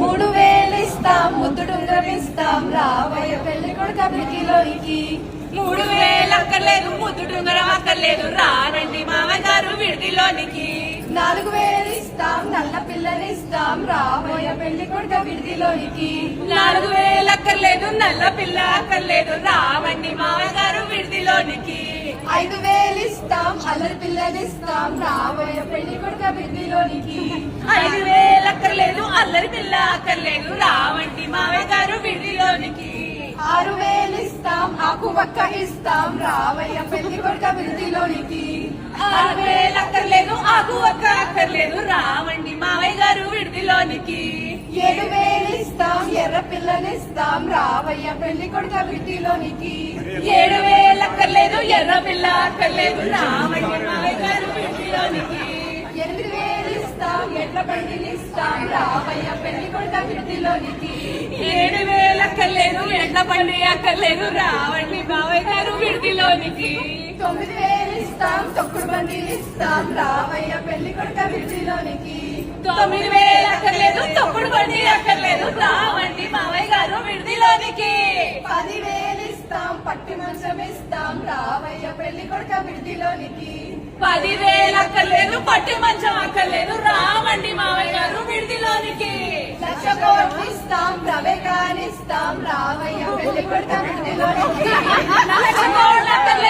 3000 ఇస్తాం ముద్దుడుంగరం ఇస్తాం రావయ్య పెళ్లి కొడుక విడిదిలోనికి 3000 అక్కర్లేదు ముద్దుడుంగరం అక్కర్లేదు రానండి మామయ్య గారు విడిదిలోనికి 4000 ఇస్తాం నల్ల పిల్లనిస్తాం రావయ్య పెళ్లి కొడుక విడిదిలోనికి 4000 అక్కర్లేదు నల్ల పిల్ల అక్కర్లేదు రావండి మామయ్య గారు విడిదిలోనికి 5000 ఇస్తాం అల్లరి పిల్లనిస్తాం రావయ్య పెళ్లి కొడుక విడిదిలోనికి 5000 అక్కర్లేదు అల్లరి పిల్ల అక్కర్లేదు రావండి మామయ్య గారు విడిదిలోనికి 6000 ఇస్తాం ఆకు వక్క ఇస్తాం రావయ్య పెళ్లి కొడుక విడిదిలోనికి 6000 అక్కర్లేదు ఆకు ఒక్క అక్కర్లేదు రావండి మామయ్య గారు విడిదిలోనికి 7000 ఇస్తాం ఎర్ర పిల్లనిస్తాం రావయ్య పెళ్లి కొడుక విడిదిలోనికి 7000 అక్కర్లేదు ఎర్ర పిల్ల అక్కర్లేదు రావండి మామయ్య గారు విడిదిలోనికి 8000 ఇస్తాం ఎడ్ల బండినిస్తాం రావయ్య పెళ్లి కొడుక విడిదిలోనికి 7000 అక్కర్లేదు ఎడ్ల బండి అక్కర్లేదు రావండి మామయ్య గారు విడిదిలోనికి 9000 ఇస్తాం తొక్కుడు బండినిస్తాం రావయ్య పెళ్లి కొడుక విడిదిలోనికి 9000 అక్కర్లేదు తొక్కుడు బండి అక్కర్లేదు రావండి మామయ్య గారు విడిదిలోనికి 10,000 ఇస్తాం పట్టి మంచం ఇస్తాం రావయ్య పెళ్లి కొడుక విడిదిలోనికి 10,000 అక్కర్లేదు పట్టి మంచం అక్కర్లేదు రావండి మామయ్య గారు విడిదిలోనికి 1,00,000 కోట్లు ఇస్తాం ప్రవేగానిస్తాం రావయ్య పెళ్లి కొడుక విడిదిలోనికి 1,00,000 కోట్లు అక్కర్లేదు